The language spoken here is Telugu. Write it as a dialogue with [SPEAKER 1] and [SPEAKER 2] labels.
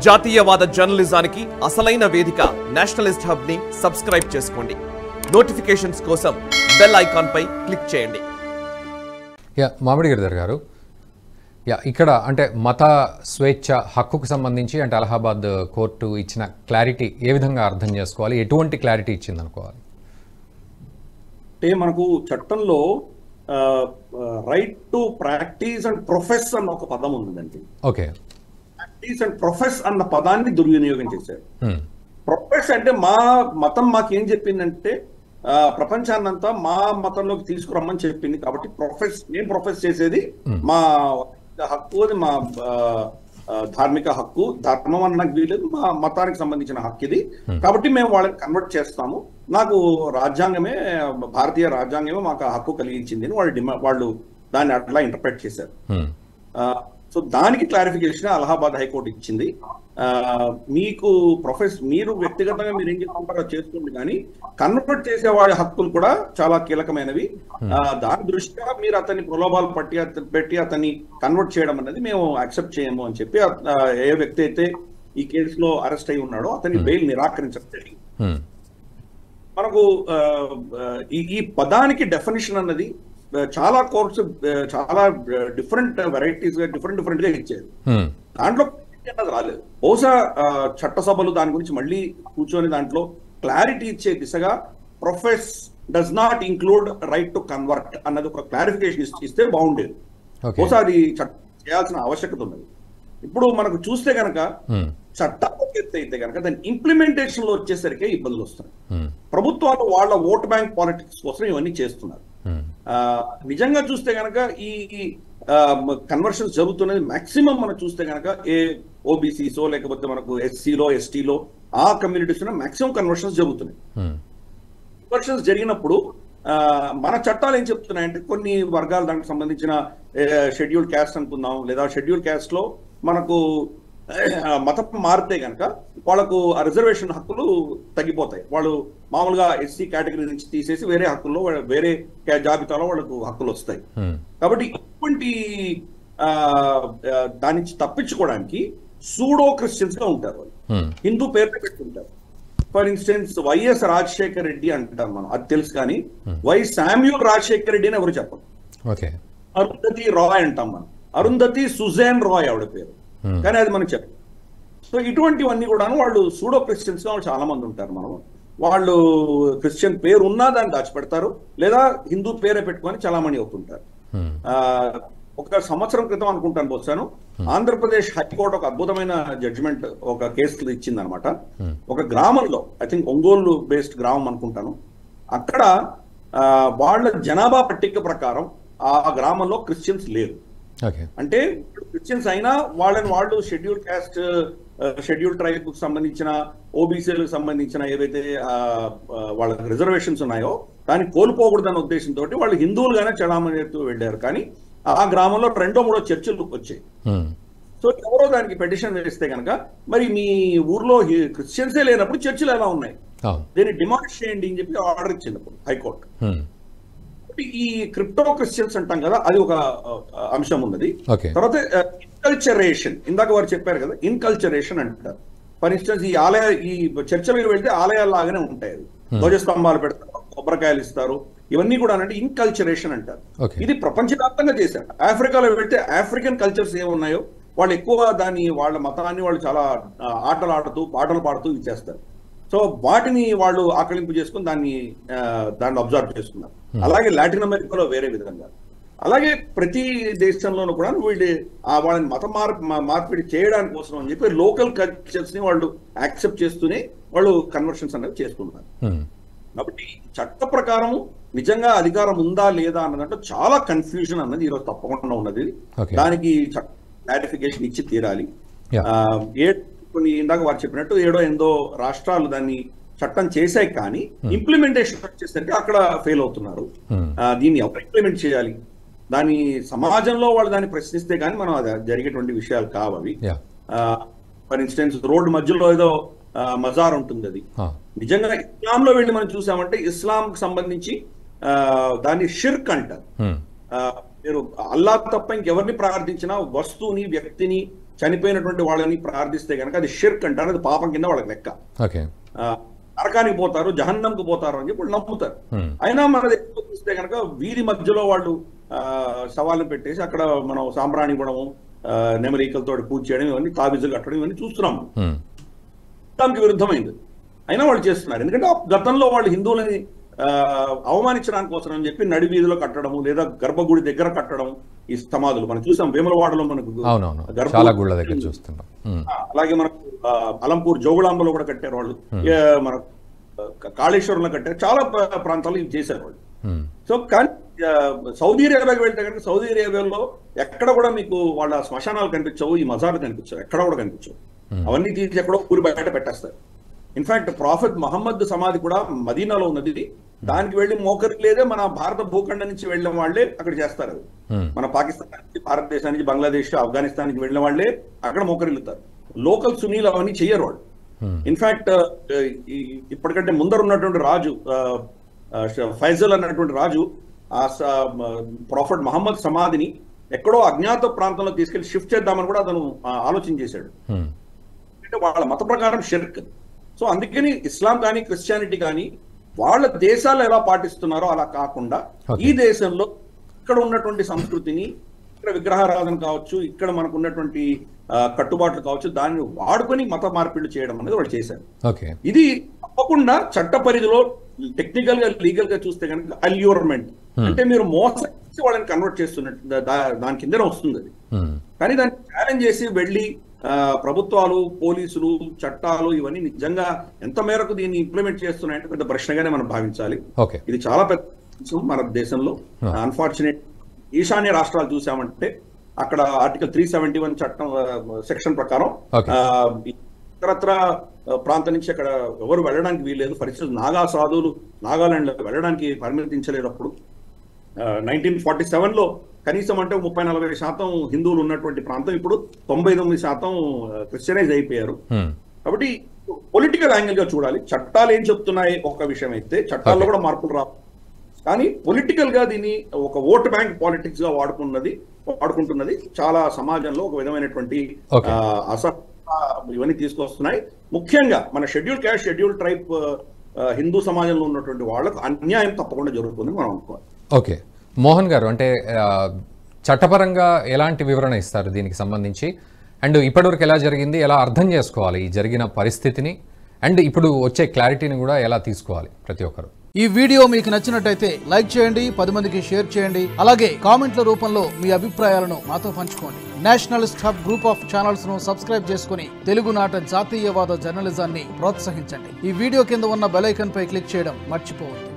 [SPEAKER 1] జాతీయవాద జర్నలిజానికి అసలైన వేదిక నేషనలిస్ట్ హబ్ ని సబ్స్క్రైబ్ చేసుకోండి. నోటిఫికేషన్స్ కోసం బెల్ ఐకాన్ పై క్లిక్ చేయండి.
[SPEAKER 2] మామిడి గిరిధర్ గారు, ఇక్కడ అంటే మత స్వేచ్ఛ హక్కుకు సంబంధించి అంటే అలహాబాద్ కోర్టు ఇచ్చిన క్లారిటీ ఏ విధంగా అర్థం చేసుకోవాలి, ఎటువంటి క్లారిటీ ఇచ్చింది అనుకోవాలి?
[SPEAKER 3] అంటే మనకు చట్టంలో right to practice and profess అన్న ఒక పదం ఉందండి.
[SPEAKER 2] ఓకే,
[SPEAKER 3] ప్రాక్టీస్ అండ్ ప్రొఫెస్ అన్న పదాన్ని దుర్వినియోగం చేశారు. ప్రొఫెస్ అంటే మా మతం మాకేం చెప్పిందంటే ప్రపంచాన్నంతా మా మతంలోకి తీసుకురమ్మని చెప్పింది. కాబట్టి నేను ప్రొఫెస్ చేసేది మా హక్కు, అది మా ధార్మిక హక్కు, ధర్మం అన్న వీలేదు, మా మతానికి సంబంధించిన హక్కు ఇది. కాబట్టి మేము వాళ్ళని కన్వర్ట్ చేస్తాము, నాకు రాజ్యాంగమే, భారతీయ రాజ్యాంగమే మాకు హక్కు కలిగించింది అని వాళ్ళు దాన్ని అట్లా ఇంటర్ప్రెట్ చేశారు. సో దానికి క్లారిఫికేషన్ అలహాబాద్ హైకోర్టు ఇచ్చింది. మీకు మీరు వ్యక్తిగతంగా మీరు ఏం చేసుకుంటారో చేసుకోండి, కానీ కన్వర్ట్ చేసే వాళ్ళ హక్కులు కూడా చాలా కీలకమైనవి. దాని దృష్ట్యా మీరు అతన్ని ప్రలోభాలు పెట్టి అతన్ని కన్వర్ట్ చేయడం అనేది మేము యాక్సెప్ట్ చేయము అని చెప్పి ఏ వ్యక్తి అయితే ఈ కేసులో అరెస్ట్ అయి ఉన్నాడో అతని బెయిల్ నిరాకరించడం జరిగింది. మనకు ఈ పదానికి డెఫినిషన్ అన్నది చాలా కోర్ట్స్ చాలా డిఫరెంట్ వెరైటీస్ గా డిఫరెంట్ గా ఇచ్చారు. దాంట్లో రాలేదు. బహుశా చట్టసభలు దాని గురించి మళ్ళీ కూర్చొని దాంట్లో క్లారిటీ ఇచ్చే దిశగా profess does not include right to convert అన్నది ఒక క్లారిఫికేషన్ ఇస్తే బాగుండేది. బహుశా అది చేయాల్సిన ఆవశ్యకత ఉన్నది. ఇప్పుడు మనకు చూస్తే కనుక చట్టాలకు ఎత్తి అయితే కనుక దాని ఇంప్లిమెంటేషన్ లో వచ్చేసరికి ఇబ్బందులు వస్తాయి. ప్రభుత్వాలు వాళ్ళ ఓట్ బ్యాంక్ పాలిటిక్స్ కోసం ఇవన్నీ చేస్తున్నారు. నిజంగా చూస్తే కనుక ఈ కన్వర్షన్స్ జరుగుతున్నది మాక్సిమం మనం చూస్తే కనుక ఓబీసీసో లేకపోతే మనకు ఎస్సీలో ఎస్టీలో ఆ కమ్యూనిటీస్ మాక్సిమం కన్వర్షన్స్ జరుగుతున్నాయి. కన్వర్షన్స్ జరిగినప్పుడు మన చట్టాలు ఏం చెప్తున్నాయంటే కొన్ని వర్గాలు దానికి సంబంధించిన షెడ్యూల్డ్ క్యాస్ట్ అనుకుందాం, లేదా షెడ్యూల్డ్ క్యాస్ట్ లో మనకు మతం మారితే కనుక వాళ్ళకు ఆ రిజర్వేషన్ హక్కులు తగ్గిపోతాయి. వాళ్ళు మామూలుగా ఎస్సీ కేటగిరీ నుంచి తీసేసి వేరే హక్కుల్లో వేరే జాబితాలో వాళ్ళకు హక్కులు వస్తాయి. కాబట్టి ఇటువంటి దాని నుంచి తప్పించుకోవడానికి సూడో క్రిస్టియన్స్ గా ఉంటారు. వాళ్ళు హిందూ పేర్లు పెట్టుకుంటారు. For instance YS Rajasekhar Reddy అంటాం మనం, అది తెలుసు, కానీ వై శామ్యూల్ రాజశేఖర్ రెడ్డి అని ఎవరు చెప్పరు. అరుంధతి రాయ్ అంటాం మనం, అరుంధతి సుజాన్ రాయ్ ఆవిడ పేరు, కానీ అది మనకు చెప్పారు. సో ఇటువంటివన్నీ కూడా వాళ్ళు సూడో క్రిస్టియన్స్ గా చాలా మంది ఉంటారు. వాళ్ళు క్రిస్టియన్ పేరు ఉన్నా దాన్ని దాచిపెడతారు, లేదా హిందూ పేరే పెట్టుకొని చాలా మంది అవుతుంటారు. ఒక సంవత్సరం క్రితం అనుకుంటాను బహుశాను ఆంధ్రప్రదేశ్ హైకోర్టు ఒక అద్భుతమైన జడ్జిమెంట్ ఒక కేసు ఇచ్చింది అనమాట. ఒక గ్రామంలో, ఐ థింక్ ఒంగోలు బేస్డ్ గ్రామం అనుకుంటాను, అక్కడ వాళ్ళ జనాభా పట్టిక ప్రకారం ఆ గ్రామంలో క్రిస్టియన్స్ లేరు. అంటే క్రిస్టియన్స్ అయినా వాళ్ళు షెడ్యూల్ క్యాస్ట్, షెడ్యూల్ ట్రైబ్ కు సంబంధించిన, ఓబీసీలకు సంబంధించిన ఏవైతే వాళ్ళ రిజర్వేషన్స్ ఉన్నాయో దాన్ని కోల్పోకూడదన్న ఉద్దేశంతో వాళ్ళు హిందువులుగానే చలామణి వెళ్ళారు. కానీ ఆ గ్రామంలో 2-3 చర్చిలు వచ్చాయి. సో ఎవరో దానికి పెటిషన్ వేస్తే కనుక మరి మీ ఊర్లో క్రిస్టియన్సే లేనప్పుడు చర్చిలు ఎలా ఉన్నాయి, దీన్ని డిమాండ్ చేయండి అని చెప్పి ఆర్డర్ ఇచ్చింది హైకోర్టు. ఈ క్రిప్టో క్రిస్టియన్స్ అంటాం కదా, అది ఒక అంశం ఉన్నది. తర్వాత ఇన్కల్చరేషన్, ఇందాక వారు చెప్పారు కదా, ఇన్కల్చరేషన్ అంటారు. ఫర్ ఇన్స్టెన్స్ ఈ చర్చలకు వెళ్తే ఆలయాల లాగానే ఉంటాయి, ధ్వజస్తంభాలు పెడతారు, కొబ్బరికాయలు ఇస్తారు, ఇవన్నీ కూడా అంటే ఇన్కల్చరేషన్ అంటారు. ఇది ప్రపంచవ్యాప్తంగా చేశారు. ఆఫ్రికాలో వెళ్తే ఆఫ్రికన్ కల్చర్స్ ఏమున్నాయో వాళ్ళు ఎక్కువ వాళ్ళ మతాన్ని వాళ్ళు చాలా ఆటలు ఆడుతూ పాటలు పాడుతూ ఇచ్చేస్తారు. సో వాటిని వాళ్ళు ఆకలింపు చేసుకుని దాన్ని అబ్జర్వ్ చేసుకున్నారు. అలాగే లాటిన్ అమెరికాలో వేరే విధంగా, అలాగే ప్రతి దేశంలోనూ కూడా వాళ్ళని మార్పిడి చేయడానికి కోసం అని చెప్పి లోకల్ కల్చర్స్ ని వాళ్ళు యాక్సెప్ట్ చేస్తూనే వాళ్ళు కన్వర్షన్స్ అనేవి చేస్తున్నారు. కాబట్టి చట్ట ప్రకారం నిజంగా అధికారం ఉందా లేదా అన్నదంటే చాలా కన్ఫ్యూజన్ అన్నది ఈరోజు తప్పకుండా ఉన్నది. దానికి క్లారిఫికేషన్ ఇచ్చి తీరాలి. కొన్ని ఇందాక వారు చెప్పినట్టు 7-8 రాష్ట్రాలు దాన్ని చట్టం చేశాయి, కానీ ఇంప్లిమెంటేషన్ వచ్చేసరికి అక్కడ ఫెయిల్ అవుతున్నారు. దీన్ని ఎవరు ఇంప్లిమెంట్ చేయాలి, దాని సమాజంలో వాళ్ళు దాన్ని ప్రశ్నిస్తే కానీ మనం అది జరిగేటువంటి విషయాలు కావవి. ఫర్ ఇన్స్టెన్స్ రోడ్డు మధ్యలో ఏదో మజార్ ఉంటుంది, అది నిజంగా ఇస్లాంలో వెళ్ళి మనం చూసామంటే ఇస్లాం కి సంబంధించి దాన్ని షిర్క్ అంటారు. మీరు అల్లా తప్ప ఇంకెవరిని ప్రార్థించినా వస్తువుని వ్యక్తిని చనిపోయినటువంటి వాళ్ళని ప్రార్థిస్తే కనుక అది షిర్క్ అంటారు, అది పాపం కింద వాళ్ళకి లెక్క. నరకానికి పోతారు, జహన్నంకు పోతారు అని చెప్పి వాళ్ళు నమ్ముతారు. అయినా మన దగ్గర చూస్తే కనుక వీధి మధ్యలో వాళ్ళు సవాళ్ళు పెట్టేసి అక్కడ మనం సాంబ్రాణి ఇవ్వడము, నెమరీకలతో పూజ చేయడం, ఇవన్నీ తాబిజులు కట్టడం, ఇవన్నీ చూస్తున్నాము. దానికి విరుద్ధమైంది. అయినా వాళ్ళు చేస్తున్నారు. ఎందుకంటే గతంలో వాళ్ళు హిందువులని అవమానించడానికి కోసం అని చెప్పి నడి వీధిలో కట్టడము, లేదా గర్భగుడి దగ్గర కట్టడం, ఈ సమాధులు మనం చూసాం. వేములవాడలో మనకు అలాగే మనకు అలంపూర్ జోగులాంబలో కూడా కట్టారు వాళ్ళు, మన కాళేశ్వరంలో కట్టారు, చాలా ప్రాంతాల్లో ఇవి చేశారు వాళ్ళు. సో కానీ సౌదీ అరేబియాకి వెళ్తే కనుక సౌదీ అరేబియాలో ఎక్కడ కూడా మీకు వాళ్ళ శ్మశానాలు కనిపించవు, ఈ మజార్లు కనిపించవు, ఎక్కడ కూడా కనిపించవు. అవన్నీ తీసి ఎక్కడో ఊరి బయట పెట్టేస్తారు. ఇన్ఫాక్ట్ ప్రాఫెట్ మహమ్మద్ సమాధి కూడా మదీనాలో ఉన్నది. దానికి వెళ్ళి మోకరికి లేదే మన భారత భూఖండం నుంచి వెళ్ళిన వాళ్ళే అక్కడ చేస్తారు. అది మన పాకిస్తాన్ నుంచి, భారతదేశానికి, బంగ్లాదేశ్, ఆఫ్ఘనిస్తాన్కి వెళ్ళిన వాళ్ళే అక్కడ మోకరిల్లుతారు. లోకల్ సునీలు అవన్నీ చెయ్యరు వాళ్ళు. ఇన్ఫాక్ట్ ఇప్పటికంటే ముందర ఉన్నటువంటి రాజు ఫైజల్ అన్నటువంటి రాజు ఆ ప్రాఫెట్ మహమ్మద్ సమాధిని ఎక్కడో అజ్ఞాత ప్రాంతంలో తీసుకెళ్లి షిఫ్ట్ చేద్దామని కూడా అతను ఆలోచన చేశాడు. అంటే వాళ్ళ మత ప్రకారం షిర్క్. సో అందుకని ఇస్లాం కానీ క్రిస్టియానిటీ కానీ వాళ్ళ దేశాలు ఎలా పాటిస్తున్నారో అలా కాకుండా ఈ దేశంలో ఇక్కడ ఉన్నటువంటి సంస్కృతిని, ఇక్కడ విగ్రహారాధన కావచ్చు, ఇక్కడ మనకు ఉన్నటువంటి కట్టుబాట్లు కావచ్చు, దాన్ని వాడుకొని మత మార్పిళ్లు చేయడం అనేది వాళ్ళు చేశారు. ఇది తప్పకుండా చట్ట పరిధిలో టెక్నికల్ గా, లీగల్ గా చూస్తే కనుక అల్యూర్మెంట్ అంటే మీరు మోసం వాళ్ళని కన్వర్ట్ చేస్తున్నట్టు దాని కిందనే వస్తుంది అది. కానీ దాన్ని ఛాలెంజ్ చేసి వెళ్ళి ప్రభుత్వాలు, పోలీసులు, చట్టాలు ఇవన్నీ నిజంగా ఎంత మేరకు దీన్ని ఇంప్లిమెంట్ చేస్తున్నాయంటే పెద్ద ప్రశ్నగానే మనం భావించాలి. ఇది చాలా పెద్ద మన దేశంలో. అన్ఫార్చునేట్ ఈశాన్య రాష్ట్రాలు చూసామంటే అక్కడ ఆర్టికల్ 371 చట్టం సెక్షన్ ప్రకారం ఇతరత్ర ప్రాంతం నుంచి అక్కడ ఎవరు వెళ్ళడానికి వీల్లేదు. పరిస్థితి నాగా సాధువులు నాగాలాండ్ లో వెళ్ళడానికి పరిమితించలేదు. అప్పుడు 1947లో కనీసం అంటే 30-40% హిందువులు ఉన్నటువంటి ప్రాంతం ఇప్పుడు 99% క్రిస్టియనైజ్ అయిపోయారు. కాబట్టి పొలిటికల్ యాంగిల్ గా చూడాలి. చట్టాలు ఏం చెప్తున్నాయి ఒక విషయం అయితే, చట్టాల్లో కూడా మార్పులు రా, కానీ పొలిటికల్ గా దీన్ని ఒక ఓట్ బ్యాంక్ పాలిటిక్స్ గా వాడుకుంటున్నది చాలా సమాజంలో ఒక విధమైనటువంటి ఇవన్నీ తీసుకొస్తున్నాయి. ముఖ్యంగా మన schedule caste, schedule tribe Hindu సమాజంలో ఉన్నటువంటి వాళ్ళకు అన్యాయం తప్పకుండా జరుగుతుంది మనం అనుకోవాలి.
[SPEAKER 2] ఓకే, మోహన్ గారు, అంటే చట్టపరంగా ఎలాంటి వివరణ ఇస్తారు దీనికి సంబంధించి? అండ్ ఇప్పటివరకు ఎలా జరిగింది, ఎలా అర్థం చేసుకోవాలి ఈ జరిగిన పరిస్థితిని, అండ్ ఇప్పుడు వచ్చే క్లారిటీని కూడా ఎలా తీసుకోవాలి ప్రతి ఒక్కరు?
[SPEAKER 4] ఈ వీడియో మీకు నచ్చినట్టయితే లైక్ చేయండి, 10 మందికి షేర్ చేయండి. అలాగే కామెంట్ల రూపంలో మీ అభిప్రాయాలను మాతో పంచుకోండి. Nationalist hub group of channels ను సబ్స్క్రైబ్ చేసుకుని తెలుగునాట జాతీయవాద జర్నలిజాన్ని ప్రోత్సహించండి. ఈ వీడియో కింద ఉన్న బెల్ ఐకాన్ పై క్లిక్ చేయడం మర్చిపోవద్దు.